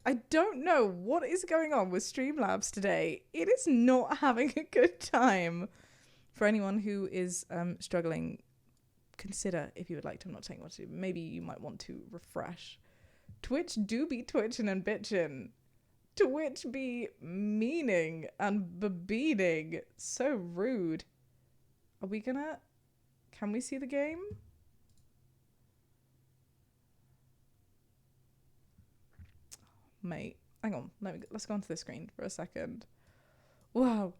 I don't know what is going on with Streamlabs today. It is not having a good time. For anyone who is struggling, consider if you would like to. I'm not saying what to do. Maybe you might want to refresh. Twitch do be twitching and bitching. Twitch be meaning and beating. So rude. Are we gonna... Can we see the game? Mate, hang on. Let's go onto the screen for a second. Wow.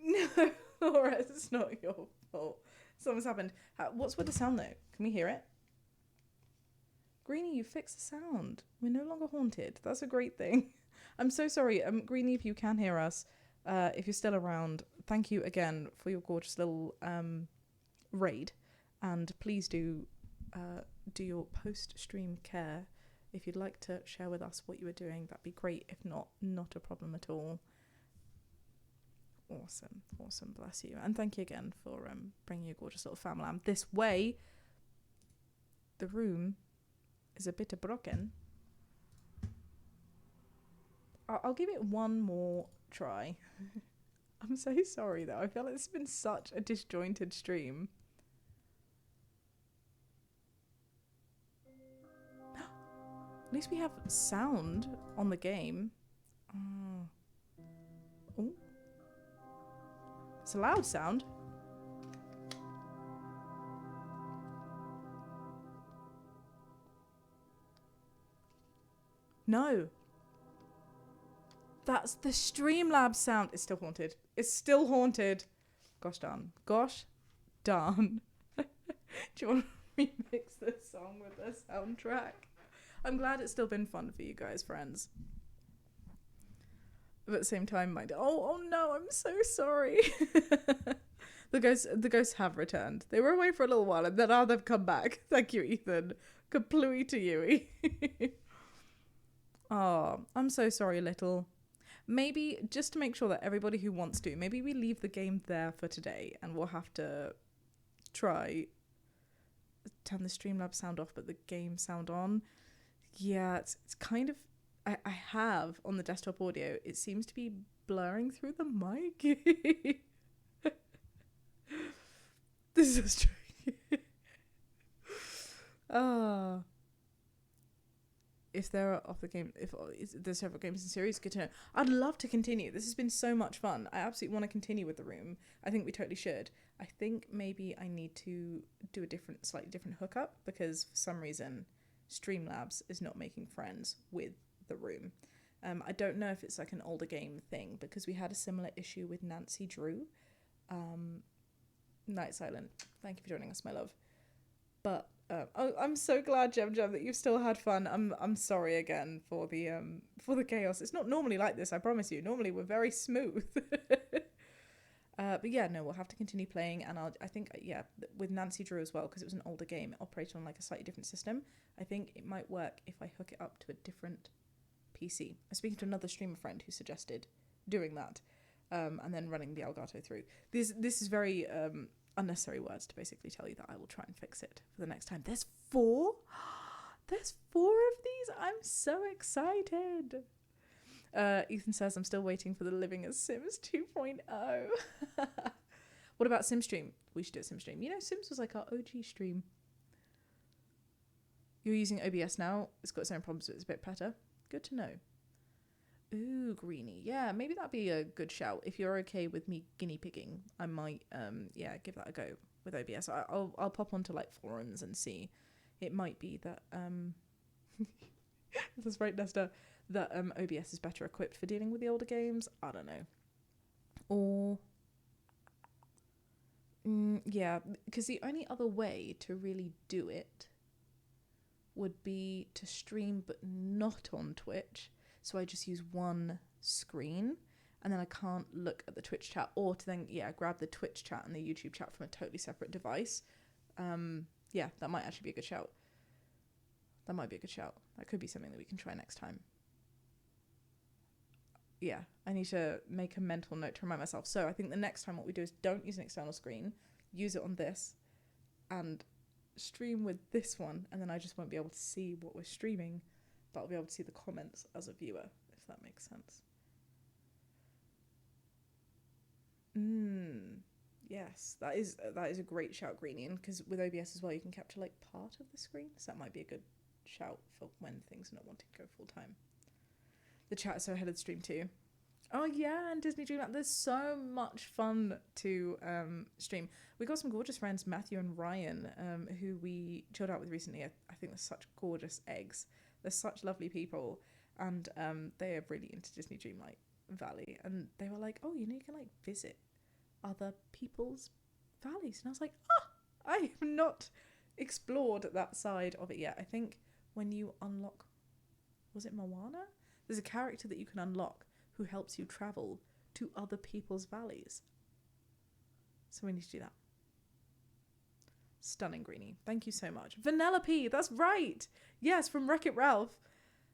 No, Laura, it's not your fault. Something's happened. What's with the sound though? Can we hear it? Greenie, you fixed the sound. We're no longer haunted. That's a great thing. I'm so sorry. Greenie, if you can hear us, if you're still around, thank you again for your gorgeous little raid. And please do your post-stream care. If you'd like to share with us what you were doing, that'd be great. If not, not a problem at all. Awesome, bless you. And thank you again for bringing your gorgeous little family this way. The room is a bit broken. I'll give it one more try. I'm so sorry though. I feel like it's been such a disjointed stream. At least we have sound on the game. Oh. It's a loud sound. No. That's the Streamlabs sound. It's still haunted. It's still haunted. Gosh darn. Gosh darn. Do you want to remix this song with the soundtrack? I'm glad it's still been fun for you guys, friends. But at the same time, oh no, I'm so sorry. The ghosts have returned. They were away for a little while, and then now they've come back. Thank you, Ethan. Kaplooey to you. Oh, I'm so sorry, little. Maybe, just to make sure that everybody who wants to, maybe we leave the game there for today, and we'll have to try turn the Streamlabs sound off, but the game sound on. Yeah, it's kind of... I have on the desktop audio, it seems to be blurring through the mic. This is strange. If there are if there's several games in series, good to know. I'd love to continue. This has been so much fun. I absolutely want to continue with the room. I think we totally should. I think maybe I need to do a slightly different hookup, because for some reason Streamlabs is not making friends with the room. I don't know if it's like an older game thing, because we had a similar issue with Nancy Drew. Night Silent, thank you for joining us, my love. But I'm so glad, Jem, that you've still had fun. I'm sorry again for the chaos. It's not normally like this, I promise you. Normally we're very smooth. But yeah, no, we'll have to continue playing, and I think with Nancy Drew as well, because it was an older game, it operated on like a slightly different system. I think it might work if I hook it up to a different PC. I'm speaking to another streamer friend who suggested doing that, and then running the Elgato through. This is very unnecessary words to basically tell you that I will try and fix it for the next time. There's 4? There's 4 of these? I'm so excited. Ethan says, I'm still waiting for the Living as Sims 2.0. What about SimStream? We should do a SimStream. You know, Sims was like our OG stream. You're using OBS now. It's got its own problems, but it's a bit better. Good to know. Ooh, Greenie. Yeah, maybe that'd be a good shout. If you're okay with me guinea pigging, I might, give that a go with OBS. I'll pop onto like forums and see. It might be that, that's right, Nesta, that OBS is better equipped for dealing with the older games. I don't know. Or, yeah, because the only other way to really do it would be to stream but not on Twitch. So I just use one screen, and then I can't look at the Twitch chat, or to then, grab the Twitch chat and the YouTube chat from a totally separate device. That might actually be a good shout. That might be a good shout. That could be something that we can try next time. Yeah, I need to make a mental note to remind myself. So I think the next time what we do is don't use an external screen, use it on this, and stream with this one, and then I just won't be able to see what we're streaming. but I'll be able to see the comments as a viewer, if that makes sense. Yes, that is a great shout, Greenian, because with OBS as well, you can capture like part of the screen, so that might be a good shout for when things are not wanting to go full time. The chat is so ahead of the stream too. Oh yeah, and Disney Dreamland. There's so much fun to stream. We got some gorgeous friends, Matthew and Ryan, who we chilled out with recently. I think they're such gorgeous eggs. They're such lovely people, and they are really into Disney Dreamlight Valley. And they were like, "Oh, you know, you can like visit other people's valleys." And I was like, I have not explored that side of it yet. I think when you unlock, was it Moana? There's a character that you can unlock who helps you travel to other people's valleys. So we need to do that. Stunning, Greenie. Thank you so much. Vanellope, that's right. Yes, from Wreck-It Ralph.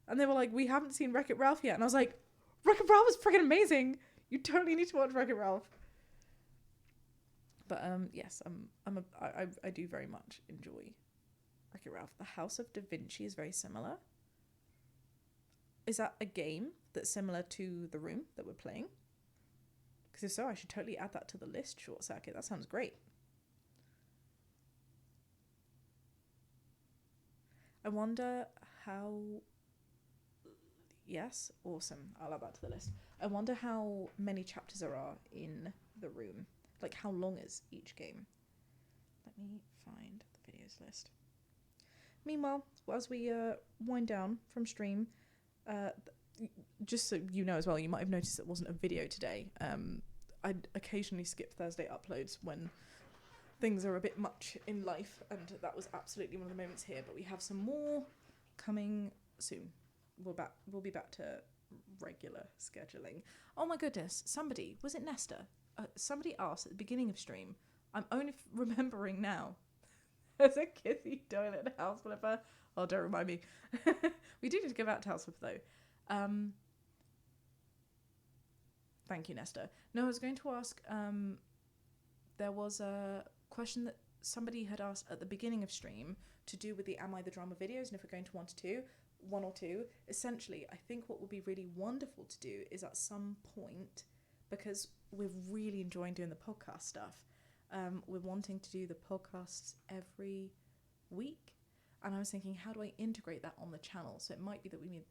And they were like, we haven't seen Wreck-It Ralph yet. And I was like, Wreck-It Ralph is freaking amazing. You totally need to watch Wreck-It Ralph. But yes, I do very much enjoy Wreck-It Ralph. The House of Da Vinci is very similar. Is that a game that's similar to The Room that we're playing? Because if so, I should totally add that to the list, Short Circuit. That sounds great. I wonder how... Yes, awesome. I'll add that to the list. I wonder how many chapters there are in The Room. Like, how long is each game? Let me find the videos list. Meanwhile, as we wind down from stream... just so you know as well, you might have noticed it wasn't a video today. I occasionally skip Thursday uploads when things are a bit much in life, and that was absolutely one of the moments here. But we have some more coming soon. We'll be back to regular scheduling. Oh my goodness! Somebody, was it Nesta? Somebody asked at the beginning of stream. I'm only remembering now. There's a kissy toilet house flipper. Oh, don't remind me. We do need to give out to house flipper though. Thank you, Nesta. No, I was going to ask, there was a question that somebody had asked at the beginning of stream to do with the Am I the Drama videos, and if we're going to one or two. Essentially, I think what would be really wonderful to do is at some point, because we're really enjoying doing the podcast stuff, we're wanting to do the podcasts every week. And I was thinking, how do I integrate that on the channel? So it might be that we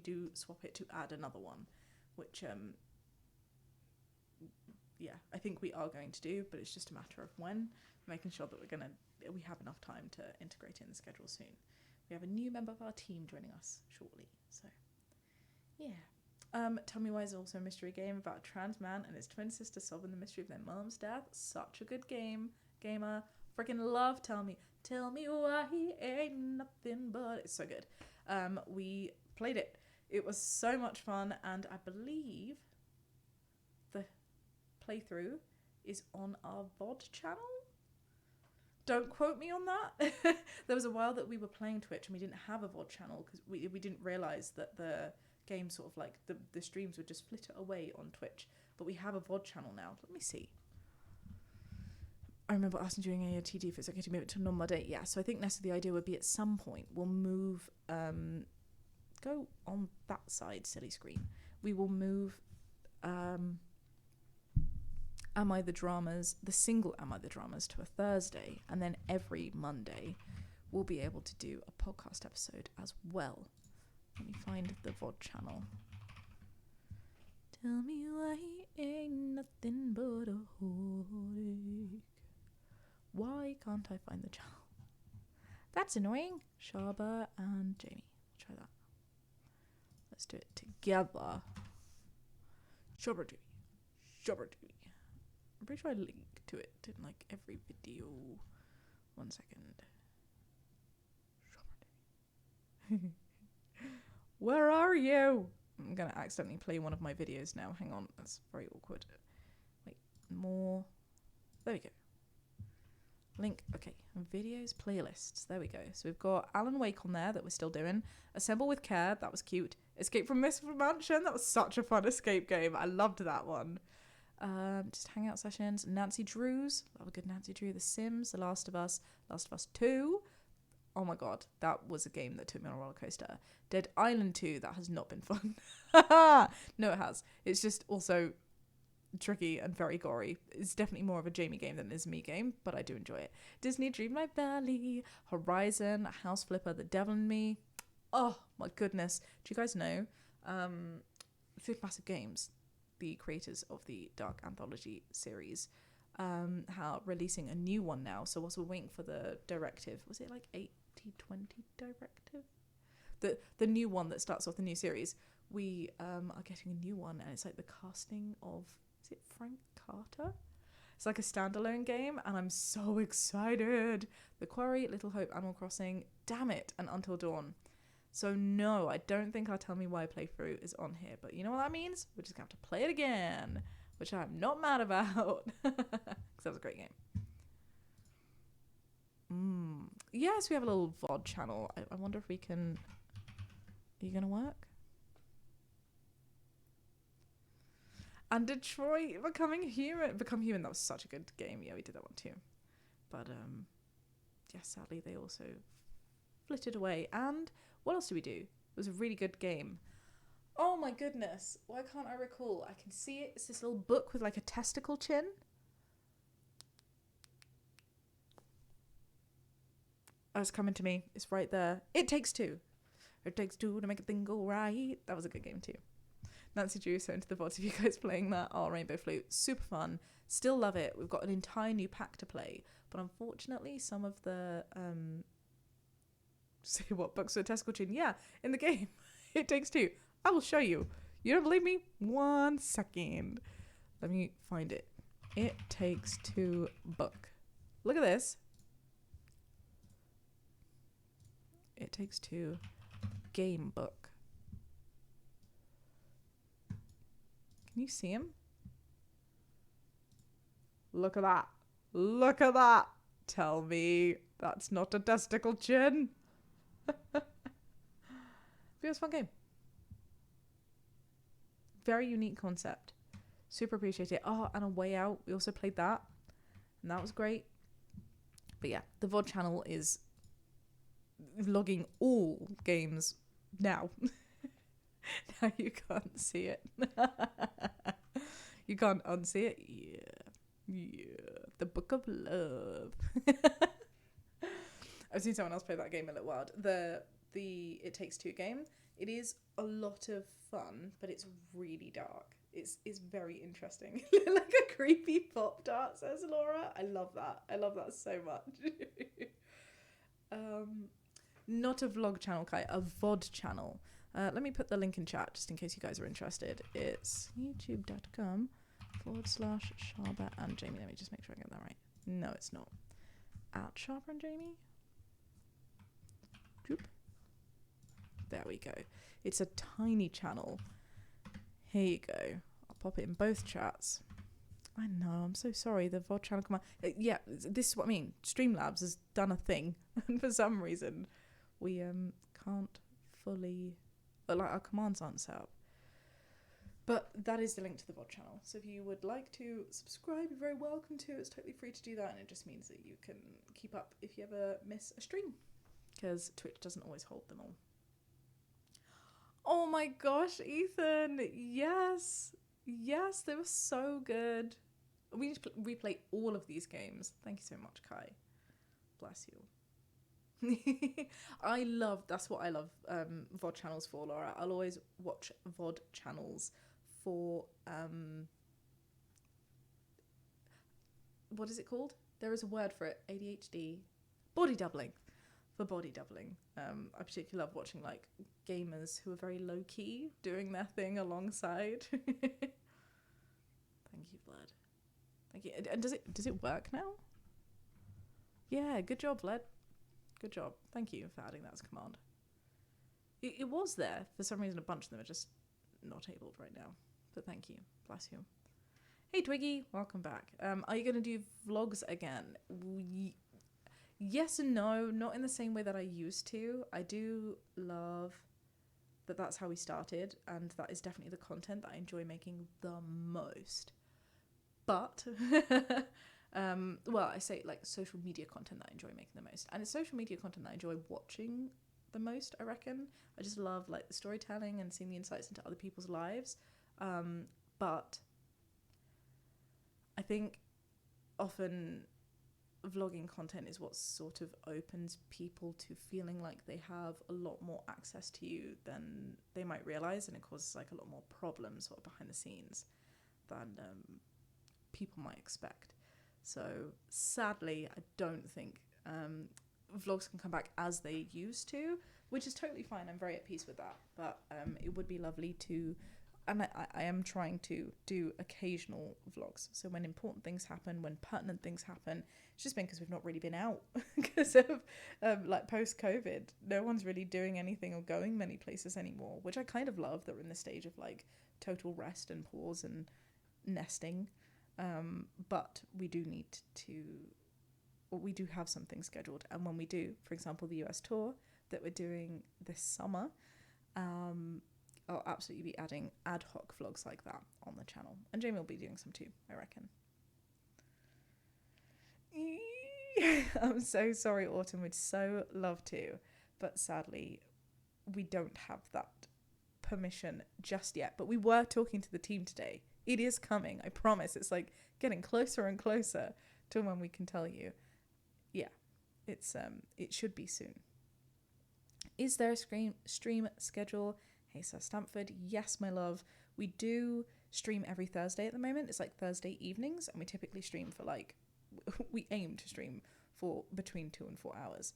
do swap it to add another one, which, I think we are going to do, but it's just a matter of when, making sure that we have enough time to integrate it in the schedule soon. We have a new member of our team joining us shortly, so yeah. Tell Me Why is also a mystery game about a trans man and his twin sister solving the mystery of their mom's death. Such a good game, gamer. Freaking love Tell Me Why He Ain't Nothing But... It's so good. We played it. It was so much fun, and I believe the playthrough is on our VOD channel. Don't quote me on that. There was a while that we were playing Twitch and we didn't have a VOD channel because we didn't realise that the game sort of like the streams would just flitter away on Twitch. But we have a VOD channel now. Let me see. I remember asking during AOTD if it's okay to move it to a non-mod date. Yeah, so I think Nessa, the idea would be at some point we'll move, go on that side, silly screen. We will move Am I the Dramas, the single Am I the Dramas to a Thursday, and then every Monday we'll be able to do a podcast episode as well. Let me find the VOD channel. Tell me why he ain't nothing but a heartache. Why can't I find the channel? That's annoying. Shaaba and Jamie. Try that. Let's do it together. Shaaba Jamie. Shaaba Jamie. I'm pretty sure I link to it in like every video. 1 second. Shaaba Jamie. Where are you? I'm going to accidentally play one of my videos now. Hang on. That's very awkward. Wait. More. There we go. Link. Okay. Videos, playlists. There we go. So we've got Alan Wake on there that we're still doing. Assemble with Care. That was cute. Escape from Mist Mansion. That was such a fun escape game. I loved that one. Just hangout sessions. Nancy Drews. Love a good Nancy Drew. The Sims. The Last of Us. Last of Us 2. Oh my god, that was a game that took me on a roller coaster. Dead Island 2, that has not been fun. No, it has. It's just also tricky and very gory. It's definitely more of a Jamie game than it is a me game, but I do enjoy it. Disney Dreamlight Valley, Horizon, House Flipper, The Devil in Me. Oh my goodness. Do you guys know Supermassive Games, the creators of the Dark Anthology series, how releasing a new one now. So whilst we're waiting for the directive, was it like 80/20 directive? The new one that starts off the new series, we are getting a new one, and it's like the casting of, is it Frank Carter? It's like a standalone game, and I'm so excited. The Quarry, Little Hope, Animal Crossing, damn it, and Until Dawn. So no, I don't think our Tell Me Why playthrough is on here, but you know what that means? We're just going to have to play it again, which I'm not mad about, because that was a great game. Yes, we have a little VOD channel. I wonder if we can... Are you going to work? And Detroit Become Human, that was such a good game. Yeah, we did that one too. But yeah, sadly they also flitted away. And what else did we do? It was a really good game. Oh my goodness, why can't I recall? I can see it. It's this little book with like a testicle chin. Oh, it's coming to me. It's right there. It Takes Two. It takes two to make a thing go right. That was a good game too. Nancy Drew so into the VODs of you guys playing that. Oh, Rainbow Flute. Super fun. Still love it. We've got an entire new pack to play. But unfortunately, some of the... Say what? Books with a testicle chin? Yeah, in the game. It Takes Two. I will show you. You don't believe me? 1 second. Let me find it. It Takes Two book. Look at this. It Takes Two game book. Can you see him? Look at that. Look at that. Tell me that's not a testicle chin. But it was a fun game. Very unique concept. Super appreciate it. Oh, and A Way Out. We also played that. And that was great. But yeah, the VOD channel is vlogging all games now. Now you can't see it. You can't unsee it. Yeah. The Book of Love. I've seen someone else play that game a little while. The It Takes Two game. It is a lot of fun, but it's really dark. It's very interesting. Like a creepy pop tart, says Laura. I love that. I love that so much. Not a vlog channel, Kai. A VOD channel. Let me put the link in chat just in case you guys are interested. It's youtube.com/Shaaba and Jamie. Let me just make sure I get that right. No, it's not. At Shaaba and Jamie. Droop. There we go. It's a tiny channel. Here you go. I'll pop it in both chats. I know, I'm so sorry. The VOD channel command. Yeah, this is what I mean. Streamlabs has done a thing. And for some reason, we can't fully... like, our commands aren't set up. But that is the link to the VOD channel. So if you would like to subscribe, you're very welcome to. It's totally free to do that. And it just means that you can keep up if you ever miss a stream. Because Twitch doesn't always hold them all. Oh my gosh, Ethan. Yes. Yes, they were so good. We need to replay all of these games. Thank you so much, Kai. Bless you. That's what I love VOD channels for, Laura. I'll always watch VOD channels for, what is it called? There is a word for it. ADHD. Body doubling. For body doubling. I particularly love watching like gamers who are very low key doing their thing alongside. Thank you, Vlad. Thank you. And does it work now? Yeah, good job, Vlad. Good job. Thank you for adding that as a command. It was there. For some reason, a bunch of them are just not enabled right now. But thank you. Bless you. Hey, Twiggy. Welcome back. Are you going to do vlogs again? Yes and no. Not in the same way that I used to. I do love that that's how we started. And that is definitely the content that I enjoy making the most. But Well, I say like social media content that I enjoy making the most, and it's social media content that I enjoy watching the most. I reckon I just love like the storytelling and seeing the insights into other people's lives. But I think often vlogging content is what sort of opens people to feeling like they have a lot more access to you than they might realize, and it causes like a lot more problems sort of behind the scenes than people might expect. So sadly, I don't think vlogs can come back as they used to, which is totally fine. I'm very at peace with that. But it would be lovely to, and I am trying to do occasional vlogs. So when important things happen, when pertinent things happen, it's just been because we've not really been out because of like post-COVID. No one's really doing anything or going many places anymore, which I kind of love that we're in the stage of like total rest and pause and nesting. But we do need to, or we do have something scheduled. And when we do, for example, the US tour that we're doing this summer, I'll absolutely be adding ad hoc vlogs like that on the channel. And Jamie will be doing some too, I reckon. I'm so sorry, Autumn. We'd so love to. But sadly, we don't have that permission just yet. But we were talking to the team today. It is coming, I promise. It's like getting closer and closer to when we can tell you. Yeah, it should be soon. Is there a stream schedule? Hey, Sir Stamford. Yes, my love. We do stream every Thursday at the moment. It's like Thursday evenings, and we typically stream for like, we aim to stream for between 2 and 4 hours.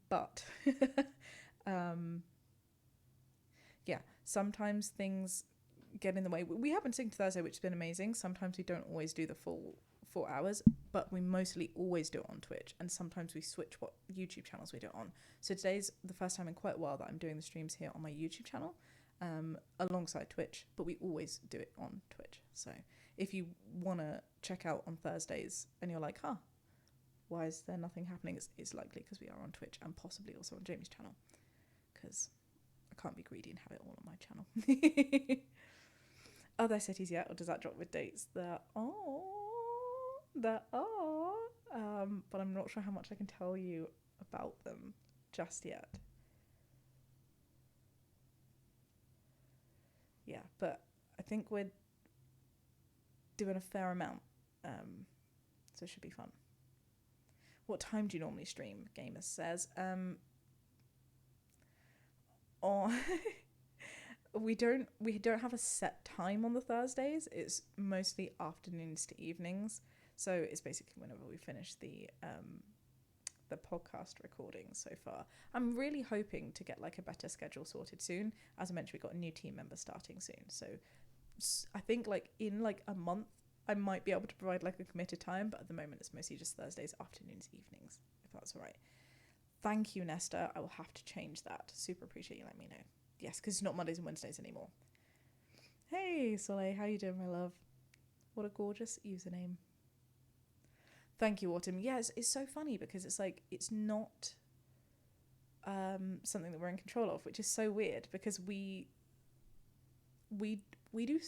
But yeah, sometimes things get in the way. We have been singing Thursday, which has been amazing. Sometimes we don't always do the full 4 hours, but we mostly always do it on Twitch, and sometimes we switch what YouTube channels we do it on. So today's the first time in quite a while that I'm doing the streams here on my YouTube channel alongside Twitch, but we always do it on Twitch. So if you want to check out on Thursdays and you're like, why is there nothing happening, it's likely because we are on Twitch and possibly also on Jamie's channel, because I can't be greedy and have it all on my channel. Are there cities yet, or does that drop with dates? There are. But I'm not sure how much I can tell you about them just yet. Yeah, but I think we're doing a fair amount, so it should be fun. What time do you normally stream? Gamer says. We don't have a set time on the Thursdays. It's mostly afternoons to evenings. So it's basically whenever we finish the podcast recording so far. I'm really hoping to get like a better schedule sorted soon. As I mentioned, we've got a new team member starting soon. So I think like in like a month, I might be able to provide like a committed time. But at the moment, it's mostly just Thursdays, afternoons, evenings, if that's all right. Thank you, Nesta. I will have to change that. Super appreciate you letting me know. Yes, because it's not Mondays and Wednesdays anymore. Hey, Soleil, how you doing, my love? What a gorgeous username. Thank you, Autumn. Yes, it's so funny because it's like, it's not something that we're in control of, which is so weird because we do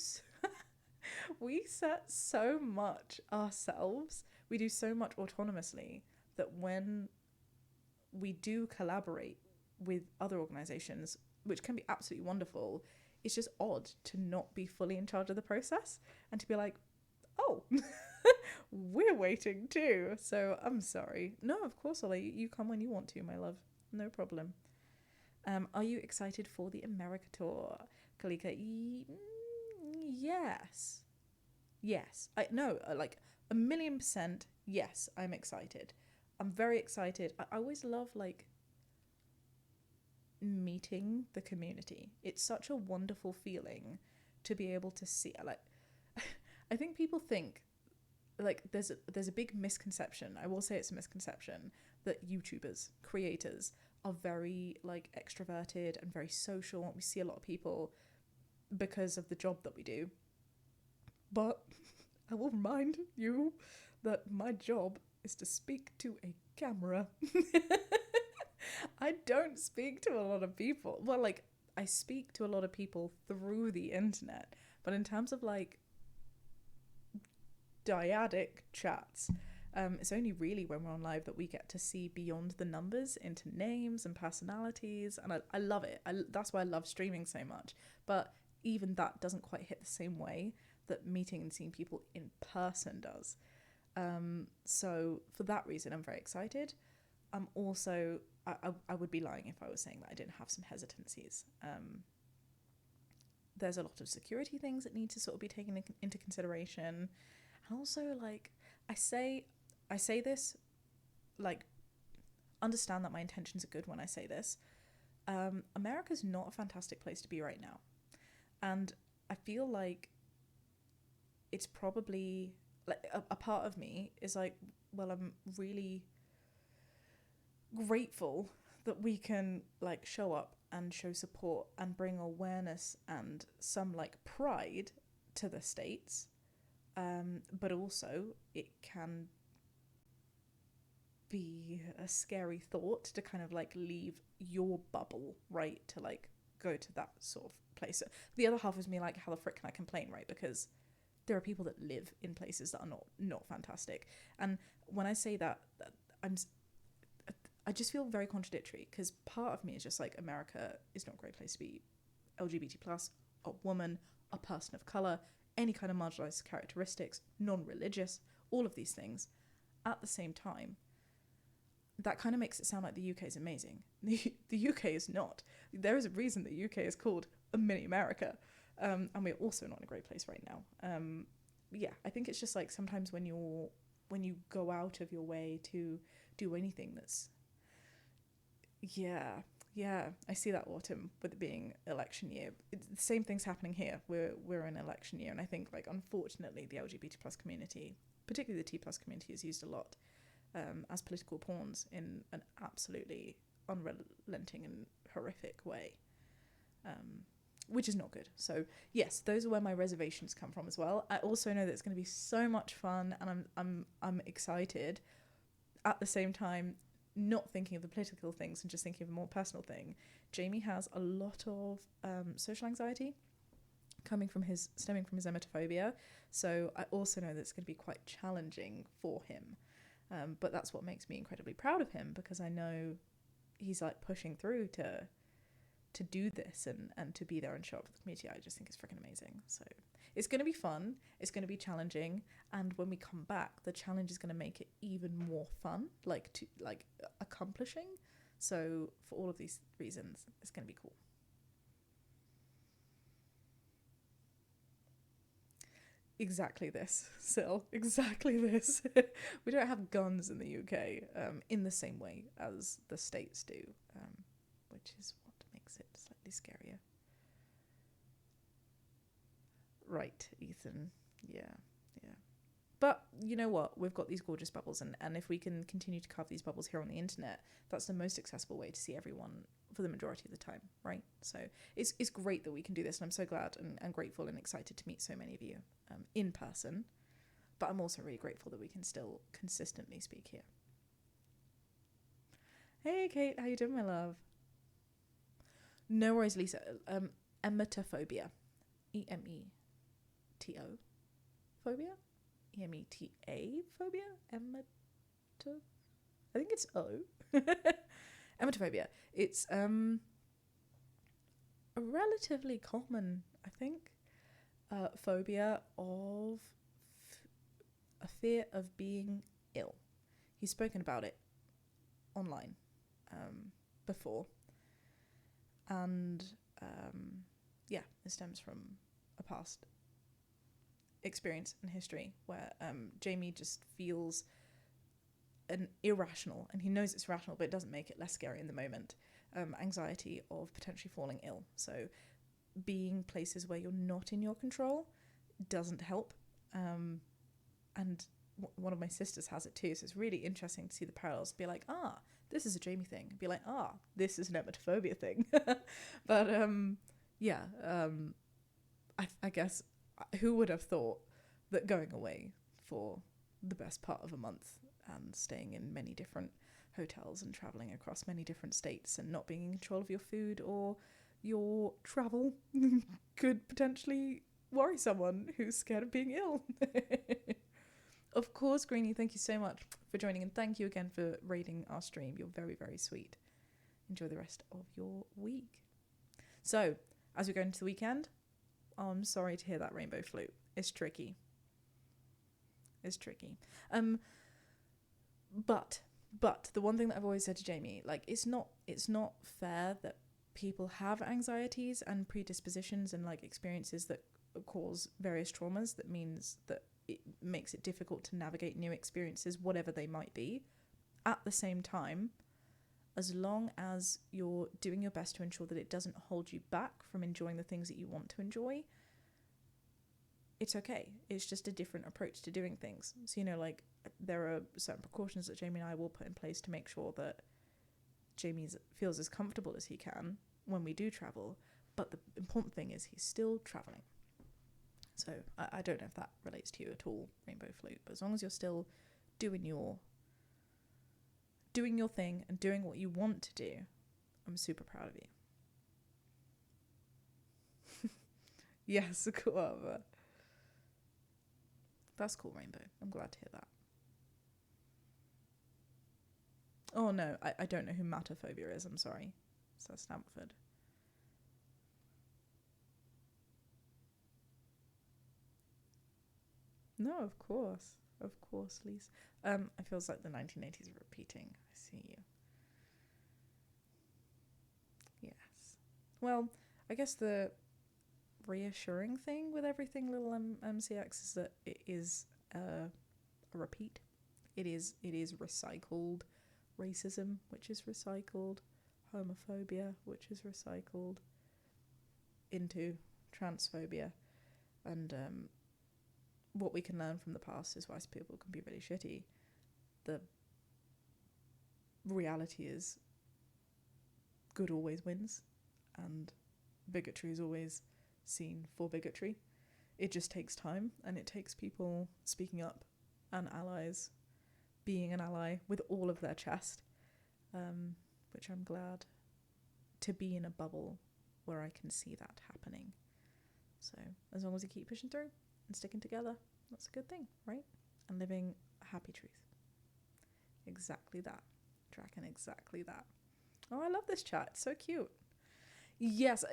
we set so much ourselves. We do so much autonomously that when we do collaborate with other organizations, which can be absolutely wonderful, it's just odd to not be fully in charge of the process and to be like, oh, we're waiting too. So I'm sorry. No, of course, I'll let you come when you want to, my love. No problem. Are you excited for the America tour, Kalika? Yes. Like 1,000,000%. Yes, I'm excited. I'm very excited. I always love like meeting the community. It's such a wonderful feeling to be able to see, like, I think people think like there's a big misconception. I will say it's a misconception that YouTubers, creators are very like extroverted and very social. We see a lot of people because of the job that we do. But I will remind you that my job is to speak to a camera. I don't speak to a lot of people. Well, like, I speak to a lot of people through the internet. But in terms of, like, dyadic chats. It's only really when we're on live that we get to see beyond the numbers into names and personalities, and I love it. That's why I love streaming so much. But even that doesn't quite hit the same way that meeting and seeing people in person does. So for that reason, I'm very excited. I'm also, I would be lying if I was saying that I didn't have some hesitancies. There's a lot of security things that need to sort of be taken into consideration. And also, like, I say this, like, understand that my intentions are good when I say this. America's not a fantastic place to be right now. And I feel like it's probably, like, a part of me is like, well, I'm really grateful that we can, like, show up and show support and bring awareness and some, like, pride to the States. But also it can be a scary thought to kind of, like, leave your bubble, right, to, like, go to that sort of place. The other half is me like, how the frick can I complain, right? Because there are people that live in places that are not fantastic. And when I say that I just feel very contradictory, because part of me is just like, America is not a great place to be LGBT+, a woman, a person of colour, any kind of marginalised characteristics, non-religious, all of these things. At the same time, that kind of makes it sound like the UK is amazing. The UK is not. There is a reason the UK is called a mini America. And we're also not in a great place right now. Yeah, I think it's just like, sometimes when you go out of your way to do anything that's, yeah, I see that autumn with it being election year. The same thing's happening here. We're in election year, and I think, like, unfortunately, the LGBT plus community, particularly the T plus community, is used a lot as political pawns in an absolutely unrelenting and horrific way, which is not good. So yes, those are where my reservations come from as well. I also know that it's going to be so much fun, and I'm excited. At the same time, not thinking of the political things and just thinking of a more personal thing, Jamie has a lot of social anxiety stemming from his emetophobia. So I also know that it's going to be quite challenging for him. But that's what makes me incredibly proud of him, because I know he's, like, pushing through to do this and to be there and show up for the community. I just think it's freaking amazing. So it's going to be fun. It's going to be challenging. And when we come back, the challenge is going to make it even more fun, like accomplishing. So for all of these reasons, it's going to be cool. Exactly this, Sil. Exactly this. We don't have guns in the UK in the same way as the States do, which is what makes it slightly scarier. Right, Ethan. Yeah. But you know what? We've got these gorgeous bubbles, and if we can continue to carve these bubbles here on the internet, that's the most accessible way to see everyone for the majority of the time, right? So it's great that we can do this, and I'm so glad and grateful and excited to meet so many of you in person. But I'm also really grateful that we can still consistently speak here. Hey, Kate, how you doing, my love? No worries, Lisa. Emetophobia. E-M-E-T-O. Phobia? E-M-E-T-A phobia? I think it's O. Emetophobia. It's a relatively common, I think, phobia of a fear of being ill. He's spoken about it online before. And yeah, it stems from a past experience and history where Jamie just feels an irrational, and he knows it's rational, but it doesn't make it less scary in the moment, anxiety of potentially falling ill. So being places where you're not in your control doesn't help. And one of my sisters has it too, so it's really interesting to see the parallels. Be like, this is a Jamie thing. Be like, this is an emetophobia thing. But yeah, I guess, who would have thought that going away for the best part of a month and staying in many different hotels and traveling across many different states and not being in control of your food or your travel could potentially worry someone who's scared of being ill. Of course, Greenie, thank you so much for joining, and thank you again for raiding our stream. You're very, very sweet. Enjoy the rest of your week. So, as we go into the weekend, I'm sorry to hear that rainbow flute. It's tricky. It's tricky. But the one thing that I've always said to Jamie, like, it's not fair that people have anxieties and predispositions and like experiences that cause various traumas. That means that it makes it difficult to navigate new experiences, whatever they might be. At the same time, as long as you're doing your best to ensure that it doesn't hold you back from enjoying the things that you want to enjoy, it's okay. It's just a different approach to doing things. So, you know, like, there are certain precautions that Jamie and I will put in place to make sure that Jamie feels as comfortable as he can when we do travel. But the important thing is he's still traveling. So I don't know if that relates to you at all, Rainbow Flute, but as long as you're still doing your thing and doing what you want to do, I'm super proud of you. Yes, cool. That's cool, Rainbow. I'm glad to hear that. Oh no, I don't know who Matophobia is, I'm sorry. So Stamford. No, of course, Lise. It feels like the 1980s are repeating. I see you. Yes. Well, I guess the reassuring thing with everything little MCX is that it is a repeat. It is recycled racism, which is recycled, homophobia, which is recycled into transphobia, and what we can learn from the past is why people can be really shitty. The reality is good always wins, and bigotry is always seen for bigotry. It just takes time, and it takes people speaking up and allies being an ally with all of their chest, which I'm glad to be in a bubble where I can see that happening. So as long as we keep pushing through and sticking together, that's a good thing, right? And living a happy truth. Exactly that. Draken, exactly that. Oh, I love this chat. It's so cute. Yes,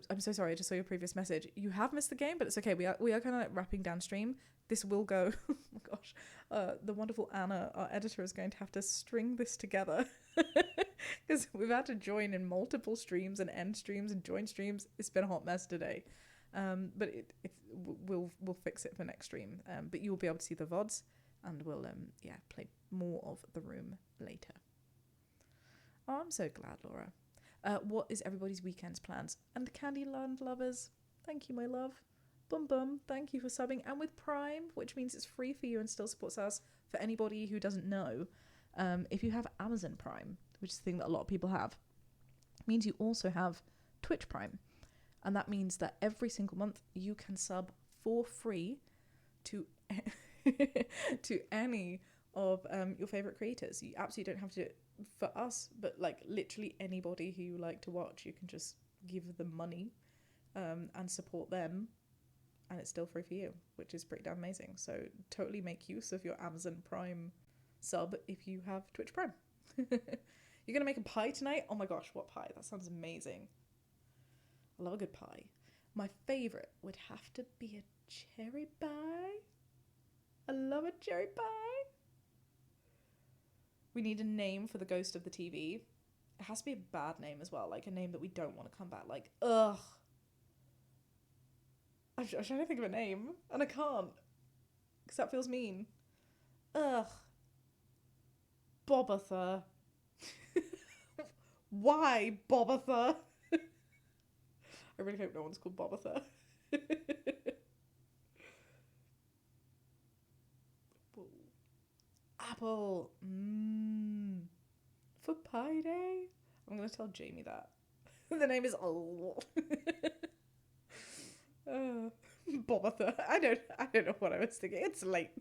I'm so sorry. I just saw your previous message. You have missed the game, but it's okay. We are kind of like wrapping downstream. This will go. Oh my gosh, the wonderful Anna, our editor, is going to have to string this together because we've had to join in multiple streams and end streams and join streams. It's been a hot mess today, but we'll fix it for next stream. But you will be able to see the VODs, and we'll play more of the room later. Oh, I'm so glad, Laura. What is everybody's weekend's plans? And Candyland lovers, thank you, my love. Bum bum, thank you for subbing. And with Prime, which means it's free for you and still supports us. For anybody who doesn't know, if you have Amazon Prime, which is the thing that a lot of people have, it means you also have Twitch Prime. And that means that every single month you can sub for free to to any of your favourite creators. You absolutely don't have to do it for us, but like literally anybody who you like to watch, you can just give them money and support them, and it's still free for you, which is pretty damn amazing. So totally make use of your Amazon Prime sub if you have Twitch Prime. You're gonna make a pie tonight? Oh my gosh, what pie? That sounds amazing. I love a good pie. My favourite would have to be a cherry pie. I love a cherry pie. We need a name for the ghost of the TV. It has to be a bad name as well, like a name that we don't want to come back. Like, ugh. I'm trying to think of a name, and I can't, because that feels mean. Ugh. Bobatha. Why Bobatha? I really hope no one's called Bobatha. Apple. For Pie Day? I'm going to tell Jamie that. The name is Bobatha. I don't know what I was thinking. It's late.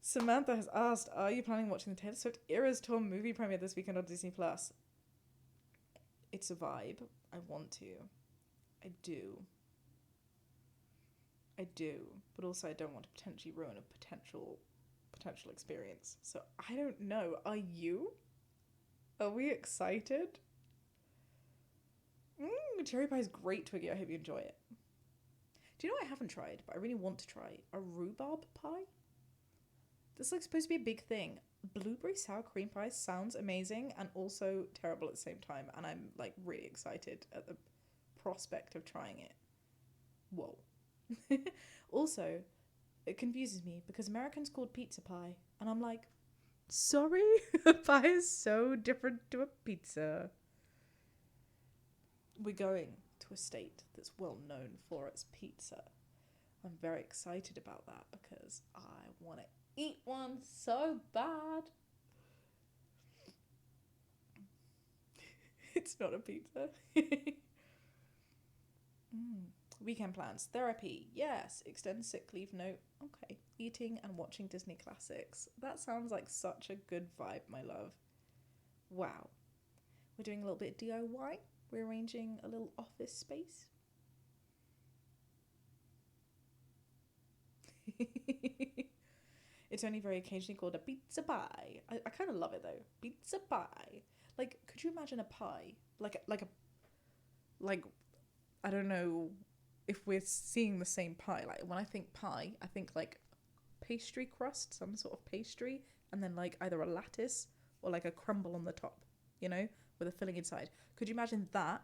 Samantha has asked, are you planning on watching the Taylor Swift Eras Tour movie premiere this weekend on Disney Plus? It's a vibe. I want to. I do. I do, but also I don't want to potentially ruin a potential experience. So I don't know. Are you? Are we excited? Cherry pie is great, Twiggy. I hope you enjoy it. Do you know what I haven't tried, but I really want to try? A rhubarb pie? This is like supposed to be a big thing. Blueberry sour cream pie sounds amazing and also terrible at the same time, and I'm like really excited at the prospect of trying it. Whoa. Also, it confuses me because Americans called pizza pie, and I'm like, sorry, a pie is so different to a pizza. We're going to a state that's well known for its pizza. I'm very excited about that because I want to eat one so bad. It's not a pizza. Weekend plans. Therapy. Yes. Extend sick leave note. Okay. Eating and watching Disney classics. That sounds like such a good vibe, my love. Wow. We're doing a little bit of DIY. We're arranging a little office space. It's only very occasionally called a pizza pie. I kind of love it though. Pizza pie. Like, could you imagine a pie? Like I don't know if we're seeing the same pie. Like when I think pie, I think like pastry crust, some sort of pastry, and then like either a lattice or like a crumble on the top, you know, with a filling inside. Could you imagine that,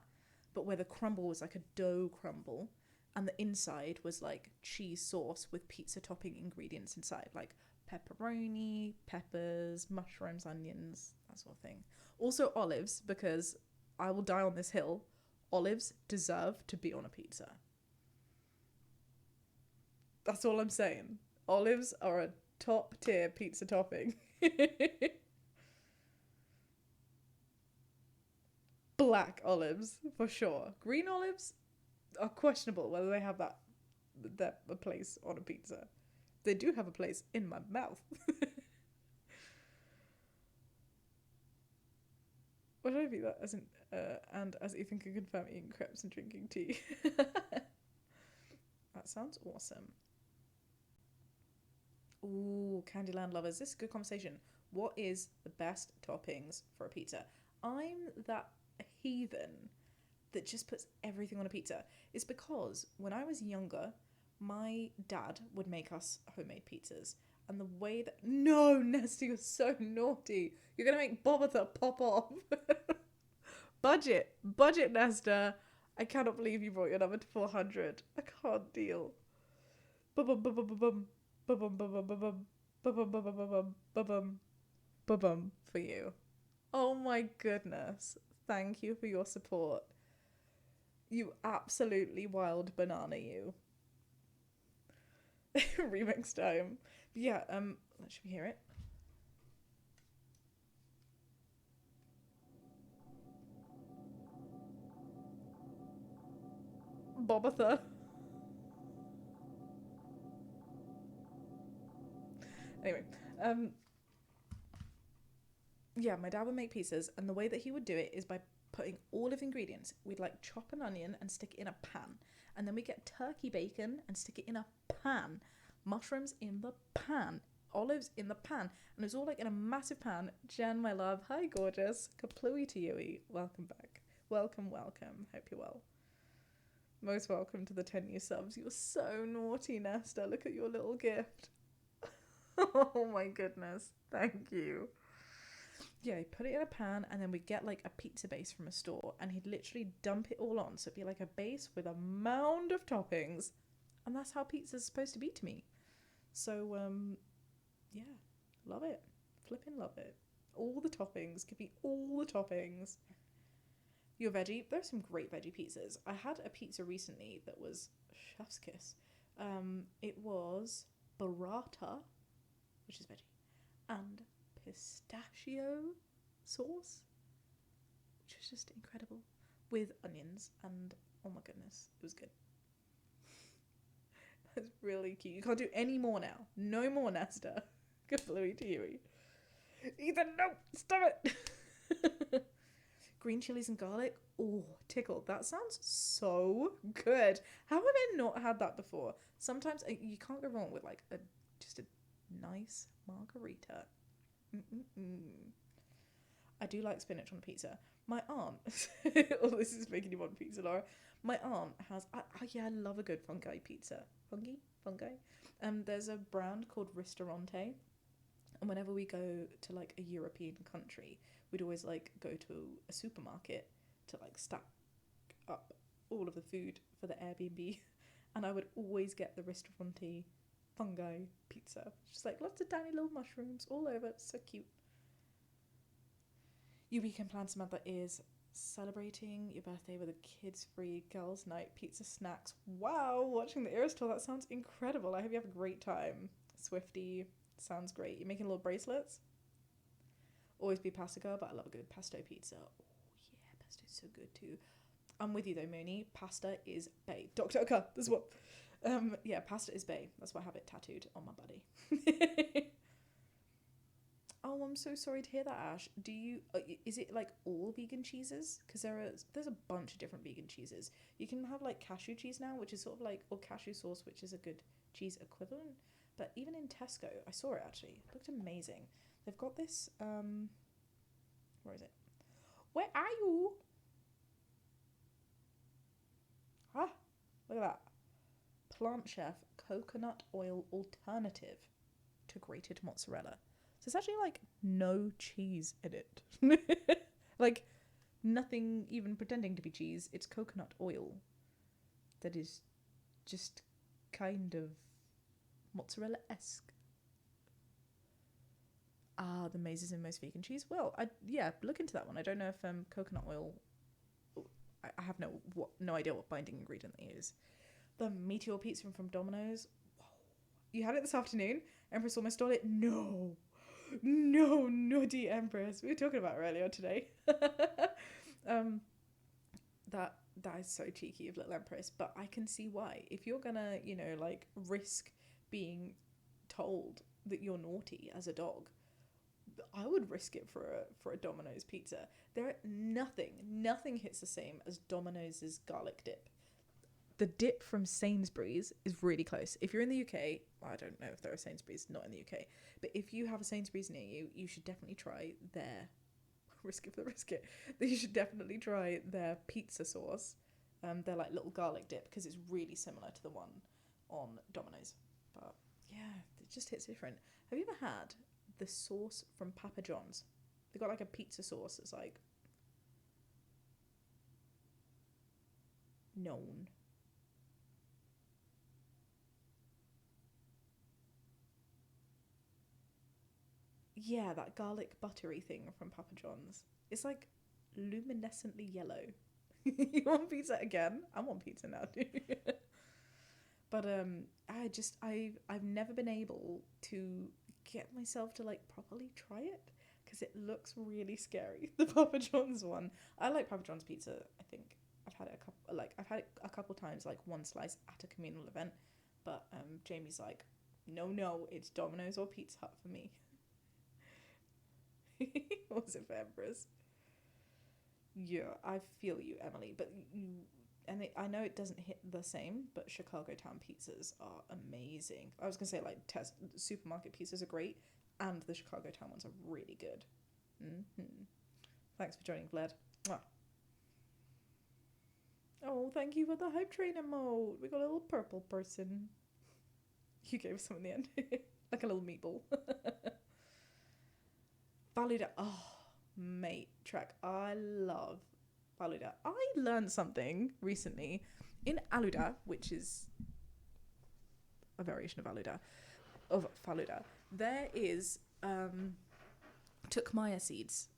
but where the crumble was like a dough crumble and the inside was like cheese sauce with pizza topping ingredients inside, like pepperoni, peppers, mushrooms, onions, that sort of thing. Also olives, because I will die on this hill. Olives deserve to be on a pizza. That's all I'm saying. Olives are a top tier pizza topping. Black olives, for sure. Green olives are questionable whether they have a place on a pizza. They do have a place in my mouth. What did I be that as in and as Ethan can confirm, eating crepes and drinking tea. That sounds awesome. Ooh, Candyland lovers. This is a good conversation. What is the best toppings for a pizza? I'm that heathen that just puts everything on a pizza. It's because when I was younger, my dad would make us homemade pizzas. And the way that... No, Nesty, you're so naughty. You're going to make Bobatha pop off. Budget, Nesta. I cannot believe you brought your number to 400. I can't deal. Bum bum bum bum bum bum bum bum bum bum bum bum bum bum for you. Oh my goodness. Thank you for your support. You absolutely wild banana, you. Remix time. But yeah, should we hear it? Bobatha. Anyway, yeah, my dad would make pizzas, and the way that he would do it is by putting all of the ingredients. We'd like chop an onion and stick it in a pan, and then we get turkey bacon and stick it in a pan, mushrooms in the pan, olives in the pan, and it's all like in a massive pan. Jen, my love, hi gorgeous, kaplooey to you, welcome back, welcome, hope you're well. Most welcome to the 10 new subs. You're so naughty, Nesta. Look at your little gift. Oh my goodness. Thank you. Yeah, he put it in a pan, and then we'd get like a pizza base from a store, and he'd literally dump it all on. So it'd be like a base with a mound of toppings. And that's how pizza's supposed to be to me. So, yeah, love it. Flipping love it. All the toppings. Give me all the toppings. Your veggie. There's some great veggie pizzas. I had a pizza recently that was chef's kiss. It was burrata, which is veggie, and pistachio sauce, which was just incredible, with onions, and oh my goodness, it was good. That's really cute. You can't do any more now. No more, Nesta. Good Bluey to you. Ethan, no, stop it. green chilies and garlic. Oh, tickled. That sounds so good. How have I not had that before? Sometimes you can't go wrong with like just a nice margarita. Mm-mm-mm. I do like spinach on pizza. My aunt, oh, this is making you want pizza, Laura. My aunt has, yeah, I love a good fungi pizza. Fungi. There's a brand called Ristorante, and whenever we go to like a European country, we'd always like go to a supermarket to like stack up all of the food for the Airbnb, and I would always get the Ristorante fungi pizza. Just like lots of tiny little mushrooms all over. It's so cute. Your weekend plan, Samantha, is celebrating your birthday with a kids-free girls' night pizza snacks. Wow, watching the Eras tour, that sounds incredible. I hope you have a great time. Swifty, sounds great. You're making little bracelets? Always be pasta girl, but I love a good pesto pizza. Oh yeah, pesto's so good too. I'm with you though, Mooney. Pasta is bae. Dr. Oka, this is what. Yeah, pasta is bae. That's why I have it tattooed on my body. Oh, I'm so sorry to hear that, Ash. Do you? Is it like all vegan cheeses? Because there's a bunch of different vegan cheeses. You can have like cashew cheese now, which is sort of like, or cashew sauce, which is a good cheese equivalent. But even in Tesco, I saw it actually. It looked amazing. They've got this. Where is it? Where are you? Ah, look at that. Plant Chef coconut oil alternative to grated mozzarella. So it's actually like no cheese in it. Like nothing even pretending to be cheese. It's coconut oil that is just kind of mozzarella-esque. Ah, the mazes in most vegan cheese. Well, look into that one. I don't know if coconut oil. I have no idea what binding ingredient they use. The meteor pizza from Domino's. Whoa. You had it this afternoon. Empress almost stole it. No, naughty Empress. We were talking about it earlier today. That is so cheeky of little Empress, but I can see why. If you're gonna, like risk being told that you're naughty as a dog, I would risk it for a Domino's pizza. Nothing hits the same as Domino's garlic dip. The dip from Sainsbury's is really close. If you're in the UK, I don't know if there are Sainsbury's not in the UK, but if you have a Sainsbury's near you, you should definitely try their risk it for the risk it. You should definitely try their pizza sauce. They're like little garlic dip because it's really similar to the one on Domino's. But yeah, it just hits different. Have you ever had the sauce from Papa John's? They got like a pizza sauce that's like known. Yeah, that garlic buttery thing from Papa John's. It's like luminescently yellow. You want pizza again? I want pizza now too. But I've never been able to get myself to like properly try it because it looks really scary. The Papa John's one. I like Papa John's pizza. I think I've had it a couple times, like one slice at a communal event. But Jamie's like, no, it's Domino's or Pizza Hut for me. What was it for Empress? Yeah, I feel you, Emily. But I know it doesn't hit the same, but Chicago Town pizzas are amazing. I was gonna say like supermarket pizzas are great, and the Chicago Town ones are really good. Mm-hmm. Thanks for joining, Vlad. Mwah. Oh, thank you for the hype train emote. We got a little purple person. You gave us some in the end, like a little meatball. Faluda. Oh, mate, track. I love Faluda. I learned something recently in Aluda, which is a variation of Faluda. There is Tukmaya seeds.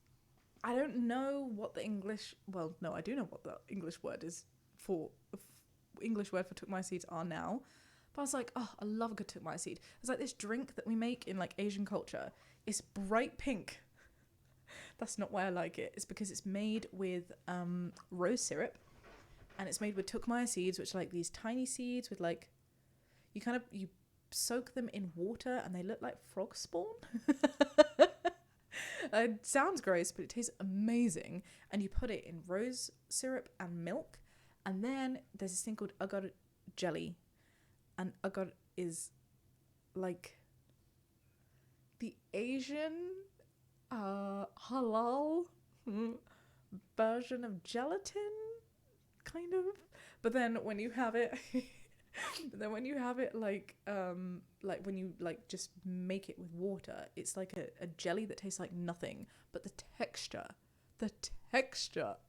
I don't know what the English. Well, no, I do know what the English word is for. English word for Tukmaya seeds are now. But I was like, oh, I love a good Tukmaya seed. It's like this drink that we make in like Asian culture. It's bright pink. That's not why I like it. It's because it's made with rose syrup, and it's made with Tukmaya seeds, which are like these tiny seeds with like, you soak them in water and they look like frog spawn. It sounds gross, but it tastes amazing. And you put it in rose syrup and milk. And then there's this thing called agar jelly. And agar is like the Asian halal version of gelatin, kind of. But then when you have it like when you like just make it with water, it's like a jelly that tastes like nothing. But the texture,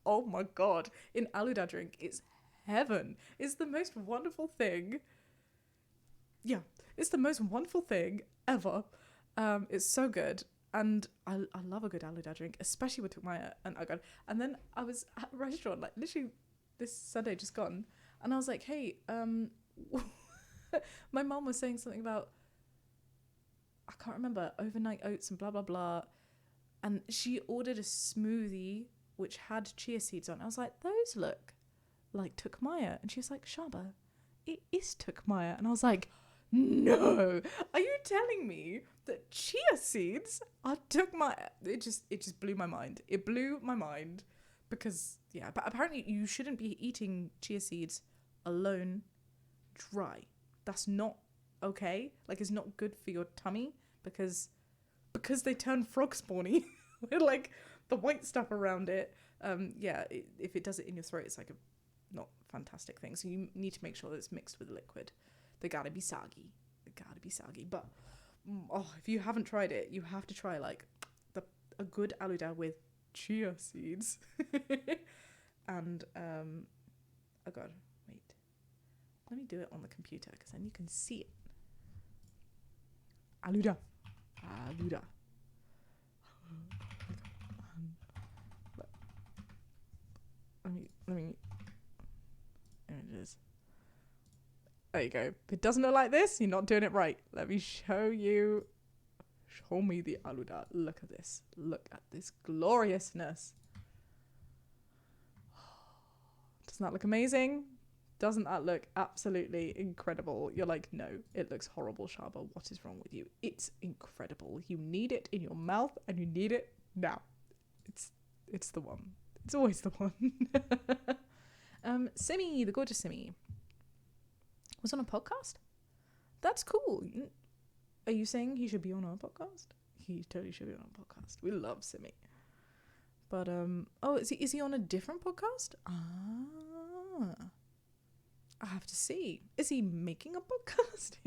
oh my god, in Aluda drink, it's heaven. It's the most wonderful thing. Yeah, it's the most wonderful thing ever. It's so good. And I love a good Aluda drink, especially with Tukmaya and Agar. And then I was at a restaurant, like literally this Sunday just gone, and I was like, hey, my mom was saying something about, I can't remember, overnight oats and blah, blah, blah. And she ordered a smoothie which had chia seeds on. I was like, those look like Tukmaya. And she was like, Shaaba, it is Tukmaya. And I was like, no, are you telling me that chia seeds are Tukmaya? It just blew my mind. It blew my mind because, yeah, but apparently you shouldn't be eating chia seeds alone dry. That's not okay. Like, it's not good for your tummy because they turn frog spawny with like the white stuff around it. If it does it in your throat, it's like a not fantastic thing. So you need to make sure that it's mixed with liquid. They gotta be soggy. But if you haven't tried it, you have to try like a good Aluda with chia seeds. And oh god, wait. Let me do it on the computer because then you can see it. Aluda. Let me. There it is. There you go. If it doesn't look like this, you're not doing it right. Let me show you. Show me the Aluda. Look at this. Look at this gloriousness. Doesn't that look amazing? Doesn't that look absolutely incredible? You're like, no, it looks horrible, Shaaba. What is wrong with you? It's incredible. You need it in your mouth and you need it now. It's the one. It's always the one. Simi, the gorgeous Simi, was on a podcast. That's cool. Are you saying he should be on our podcast? He totally should be on our podcast. We love Simi. But is he on a different podcast? I have to see. Is he making a podcast?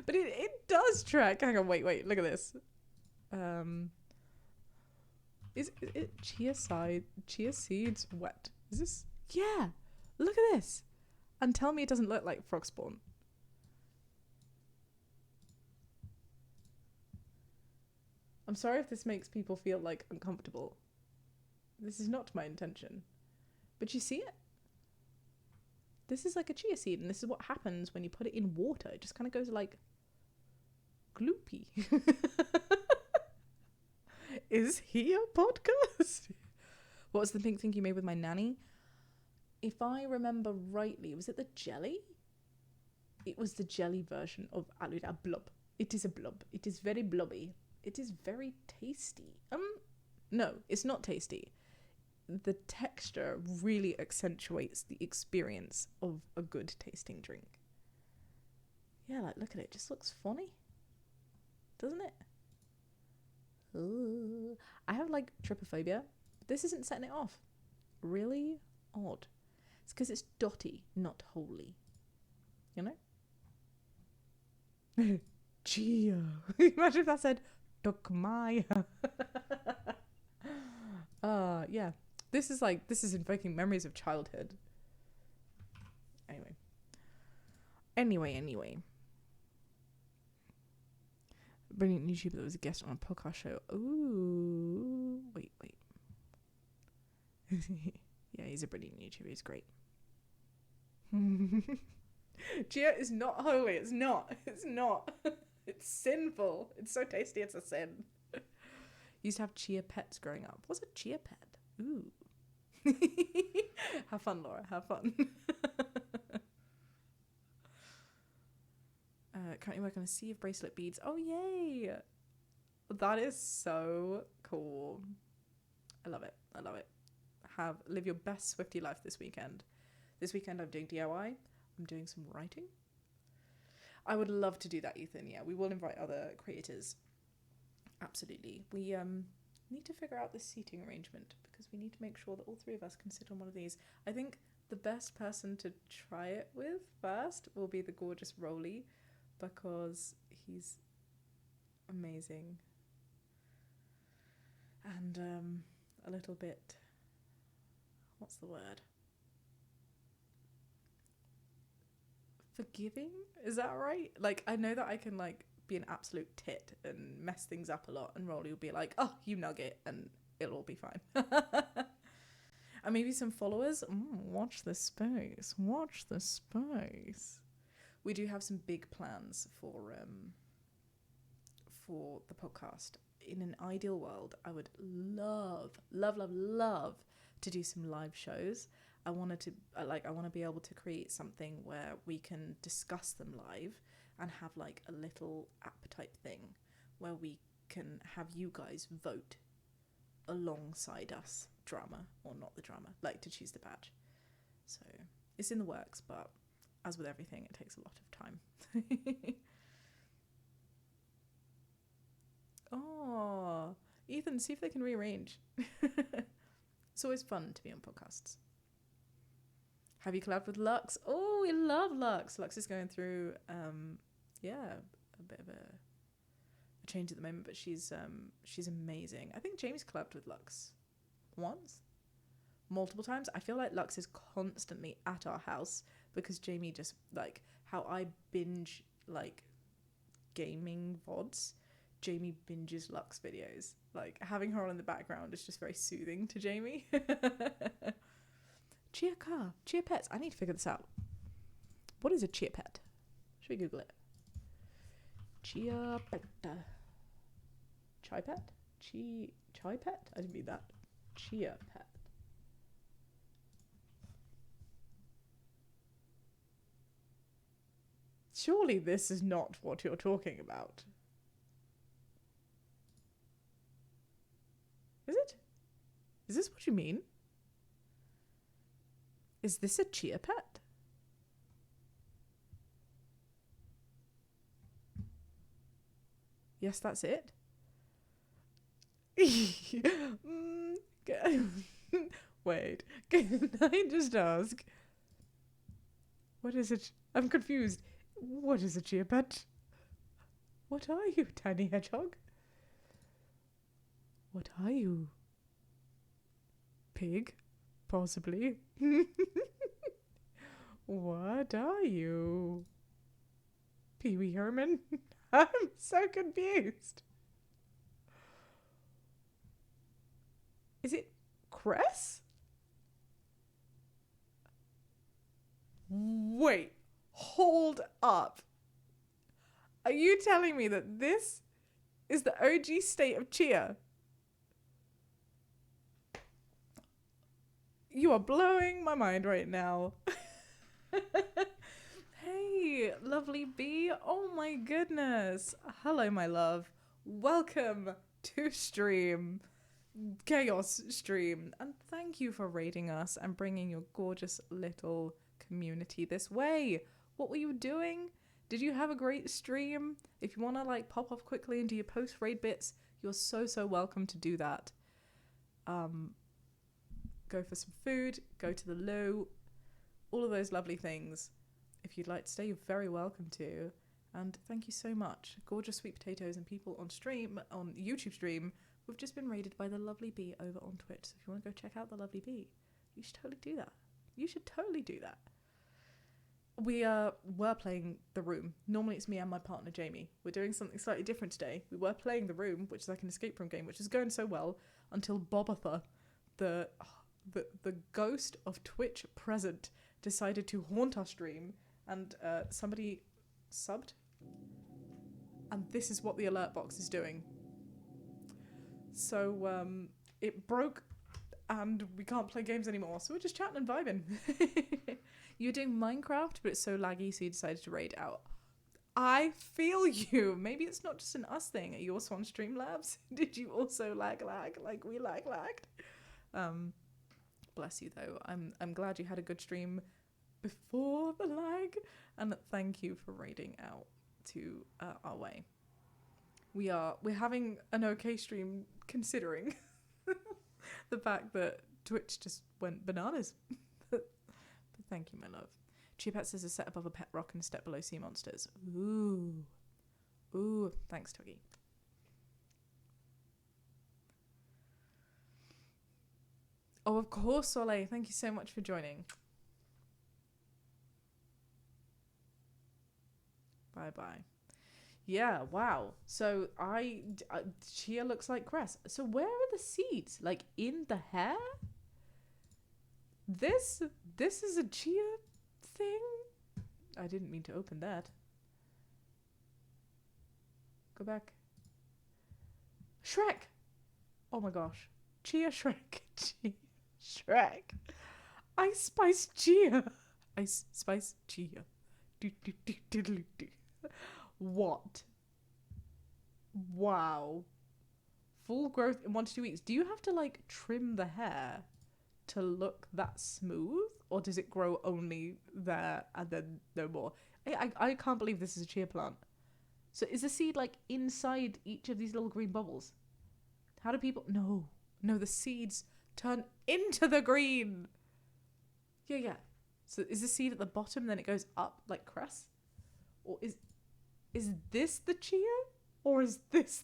But it does track. Hang on, wait. Look at this. Is it chia seeds wet? Is this? Yeah. Look at this. And tell me it doesn't look like frog spawn. I'm sorry if this makes people feel like uncomfortable. This is not my intention. But you see it? This is like a chia seed, and this is what happens when you put it in water. It just kind of goes like gloopy. Is he a podcast? What was the thing you made with my nanny? If I remember rightly, was it the jelly? It was the jelly version of Aluda blob. It is a blob. It is very blobby. It is very tasty. No, it's not tasty. The texture really accentuates the experience of a good tasting drink. Yeah, like look at it. It just looks funny. Doesn't it? Ooh. I have like trypophobia. But this isn't setting it off. Really odd. It's because it's dotty, not wholly. You know? Chia. Imagine if that said Tukmaya. Yeah. This is invoking memories of childhood. Anyway. Brilliant YouTuber that was a guest on a podcast show. Ooh. Wait. Yeah, he's a brilliant YouTuber. He's great. Chia is not holy. It's not. It's sinful. It's so tasty. It's a sin. Used to have chia pets growing up. What's a chia pet? Ooh. Have fun, Laura. Have fun. Currently working on a sea of bracelet beads. Oh, yay. that is so cool. I love it. I love it. Live your best Swiftie life this weekend. This weekend I'm doing DIY. I'm doing some writing. I would love to do that, Ethan. Yeah, we will invite other creators. Absolutely. We need to figure out this seating arrangement because we need to make sure that all three of us can sit on one of these. I think the best person to try it with first will be the gorgeous Rolly because he's amazing and a little bit, what's the word, forgiving, is that right? Like, I know that I can like be an absolute tit and mess things up a lot, and Rolly will be like, oh, you nugget, and it'll all be fine. And maybe some followers. Watch this space. Watch this space. We do have some big plans for the podcast. In an ideal world, I would love to do some live shows. I want to be able to create something where we can discuss them live and have like a little app type thing where we can have you guys vote alongside us, drama or not the drama, like to choose the badge. So it's in the works, but as with everything, it takes a lot of time. Oh, Ethan, see if they can rearrange. It's always fun to be on podcasts. Have you collabed with Lux? Oh, we love Lux. Lux is going through, a bit of a change at the moment, but she's amazing. I think Jamie's collabed with Lux once, multiple times. I feel like Lux is constantly at our house because Jamie just, like, how I binge, like, gaming VODs, Jamie binges Lux videos. Like, having her on in the background is just very soothing to Jamie. Chia car, chia pets. I need to figure this out. What is a chia pet? Should we Google it? Chia pet. Chai pet? Chai pet? I didn't mean that. Chia pet. Surely this is not what you're talking about. Is it? Is this what you mean? Is this a chia pet? Yes, that's it. Wait, can I just ask? What is it? I'm confused. What is a chia pet? What are you, tiny hedgehog? What are you? Pig? Possibly. What are you? Pee Wee Herman? I'm so confused. Is it Cress? Wait, hold up. Are you telling me that this is the OG state of chia? You are blowing my mind right now. Hey, lovely bee. Oh my goodness. Hello, my love. Welcome to stream. Chaos stream. And thank you for raiding us and bringing your gorgeous little community this way. What were you doing? Did you have a great stream? If you want to like pop off quickly and do your post raid bits, you're so welcome to do that. Go for some food, go to the loo, all of those lovely things. If you'd like to stay, you're very welcome to. And thank you so much. Gorgeous sweet potatoes and people on stream, on YouTube stream, we've just been raided by the lovely bee over on Twitch. So if you want to go check out the lovely bee, you should totally do that. You should totally do that. We were playing The Room. Normally it's me and my partner Jamie. We're doing something slightly different today. We were playing The Room, which is like an escape room game, which is going so well until Bobatha, the ghost of Twitch present, decided to haunt our stream, and somebody subbed, and this is what the alert box is doing. So it broke and we can't play games anymore, so we're just chatting and vibing. You're doing Minecraft, but it's so laggy, so you decided to raid out. I feel you. Maybe it's not just an us thing. Are you also on Streamlabs? Did you also lag like we lagged? Bless you though. I'm glad you had a good stream before the lag, and thank you for raiding out to our way. We're having an okay stream considering the fact that Twitch just went bananas. But thank you, my love. Chia says a set above a pet rock and a step below sea monsters. Ooh. Ooh, thanks, Tuggy. Oh, of course, Soleil. Thank you so much for joining. Bye-bye. Yeah, wow. So Chia looks like Cress. So where are the seeds? Like in the hair? This is a Chia thing? I didn't mean to open that. Go back. Shrek! Oh my gosh. Chia Shrek. Chia Shrek. Ice Spice Chia. Ice Spice Chia. Do, do, do, do, do, do. What? Wow. Full growth in 1 to 2 weeks. Do you have to like trim the hair to look that smooth, or does it grow only there and then no more? I can't believe this is a chia plant. So is the seed like inside each of these little green bubbles? How do people... No, the seeds turn into the green. Yeah. So is the seed at the bottom, then it goes up like cress? Or is this the chia? Or is this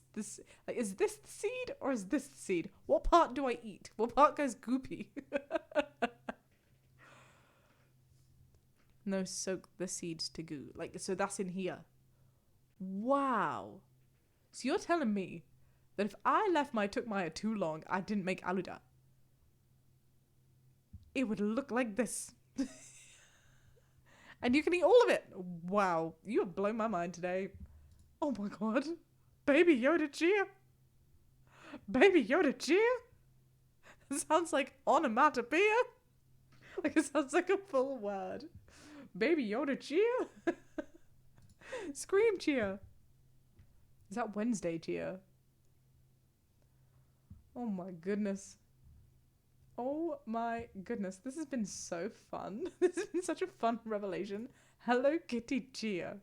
like, is this the seed or is this the seed? What part do I eat? What part goes goopy? No, soak the seeds to goo. Like, so that's in here. Wow. So you're telling me that if I left my tukmaya too long, I didn't make aluda, it would look like this. And you can eat all of it. Wow. You have blown my mind today. Oh my god. Baby Yoda chia. Baby Yoda chia? It sounds like onomatopoeia. Like it sounds like a full word. Baby Yoda chia? Scream chia. Is that Wednesday chia? Oh my goodness. Oh my goodness. This has been so fun. This has been such a fun revelation. Hello Kitty chia.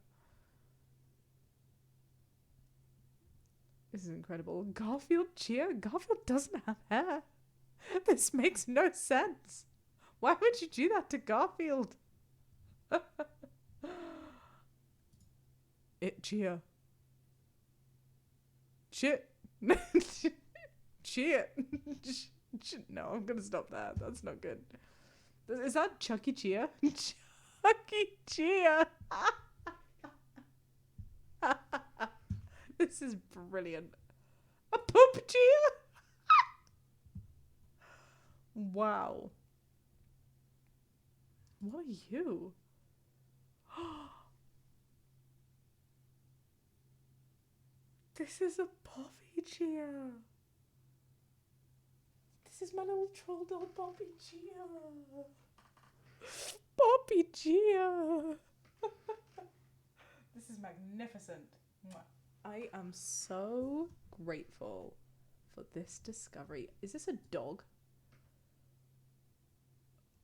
This is incredible. Garfield chia? Garfield doesn't have hair. This makes no sense. Why would you do that to Garfield? It chia. Shit. Chia. No, I'm gonna stop that. That's not good. Is that Chucky Chia? Chucky Chia. This is brilliant. A poop chia? Wow. What are you? This is a Poppy chia. This is my little troll doll Poppy chia. Poppy chia. This is magnificent. I am so grateful for this discovery. Is this a dog?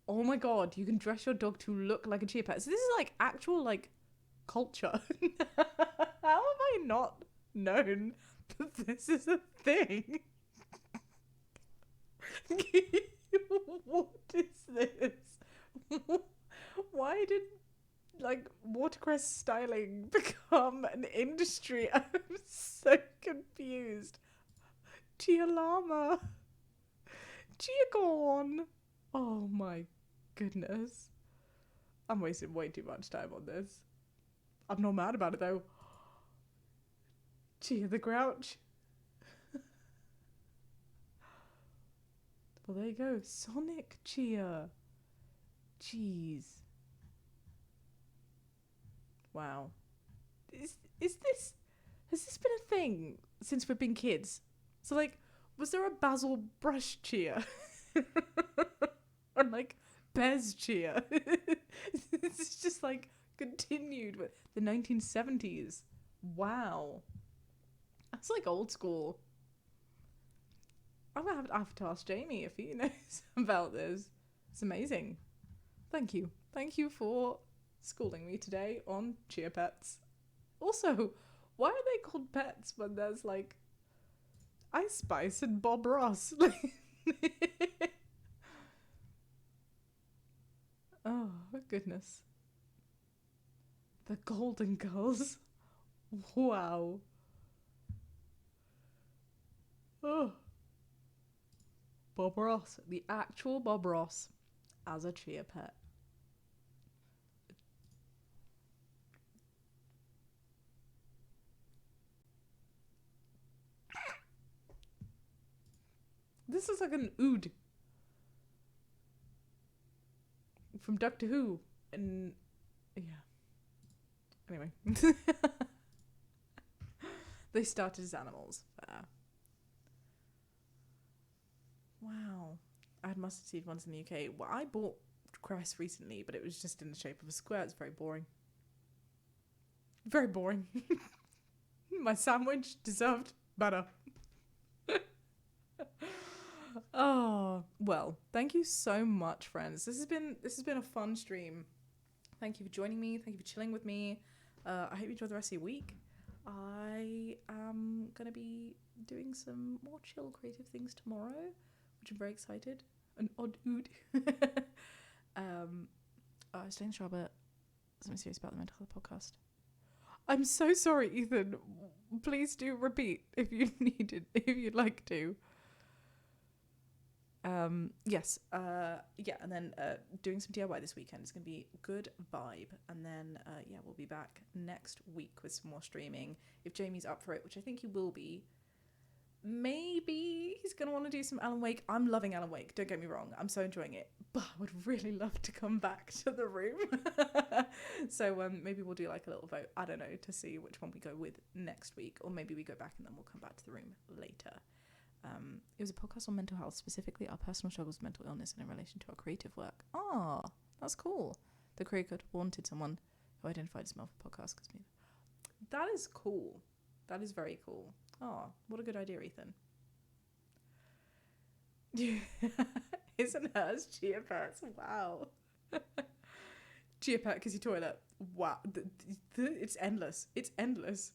Oh my god, you can dress your dog to look like a chia pet. So this is like actual like culture. How have I not known that this is a thing? What is this? Why did like watercress styling become an industry? I'm so confused. Chia llama. Chia corn. Oh my goodness. I'm wasting way too much time on this. I'm not mad about it though. Chia the Grouch. Well, there you go. Sonic Chia. Jeez. Wow. Is this... Has this been a thing since we've been kids? So, like, was there a Basil Brush Chia? Or, like, Bez Chia? It's just, like, continued with the 1970s. Wow. That's like old school. I have to ask Jamie if he knows about this. It's amazing. Thank you. Thank you for schooling me today on chia pets. Also, why are they called pets when there's like Ice Spice and Bob Ross? Oh, goodness. The Golden Girls. Wow. Oh. Bob Ross. The actual Bob Ross as a chia pet. This is like an ood from Doctor Who. And yeah. Anyway. They started as animals. Wow. I had mustard seed ones in the UK. Well, I bought cress recently, but it was just in the shape of a square. It's very boring. Very boring. My sandwich deserved better. Oh, well, thank you so much, friends. This has been a fun stream. Thank you for joining me. Thank you for chilling with me. I hope you enjoy the rest of your week. I am going to be doing some more chill creative things tomorrow, which I'm very excited. An odd ood. I was doing Shaaba, something serious about the mental health podcast. I'm so sorry, Ethan. Please do repeat if you if you'd like to. Yes. Yeah, and then doing some DIY this weekend is going to be good vibe. And then, yeah, we'll be back next week with some more streaming. If Jamie's up for it, which I think he will be, maybe he's going to want to do some Alan Wake. I'm loving Alan Wake, don't get me wrong. I'm so enjoying it. But I would really love to come back to the room. So maybe we'll do like a little vote, I don't know, to see which one we go with next week. Or maybe we go back and then we'll come back to the room later. It was a podcast on mental health, specifically our personal struggles with mental illness and in relation to our creative work. Ah, that's cool. The creator wanted someone who identified as male for podcast. That is cool. That is very cool. Ah, what a good idea, Ethan. Isn't hers Chia Pets? Wow. Chia Pet Kissy Toilet. Wow. It's endless. It's endless.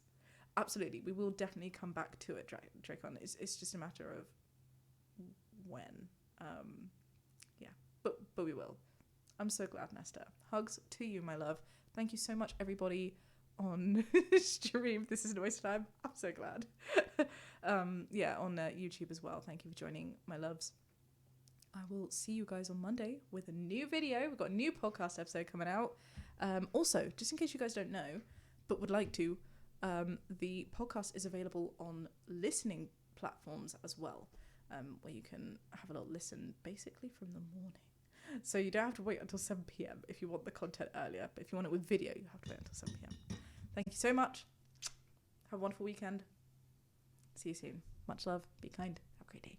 Absolutely, we will definitely come back to it, Dracon. It's just a matter of when. Yeah, but we will. I'm so glad, Nesta. Hugs to you, my love. Thank you so much, everybody on stream. This isn't a waste of time. I'm so glad. Yeah, on YouTube as well. Thank you for joining, my loves. I will see you guys on Monday with a new video. We've got a new podcast episode coming out. Also, just in case you guys don't know, but would like to, the podcast is available on listening platforms as well, where you can have a little listen basically from the morning. So you don't have to wait until 7 p.m. if you want the content earlier, but if you want it with video, you have to wait until 7 p.m. Thank you so much. Have a wonderful weekend. See you soon. Much love. Be kind. Have a great day.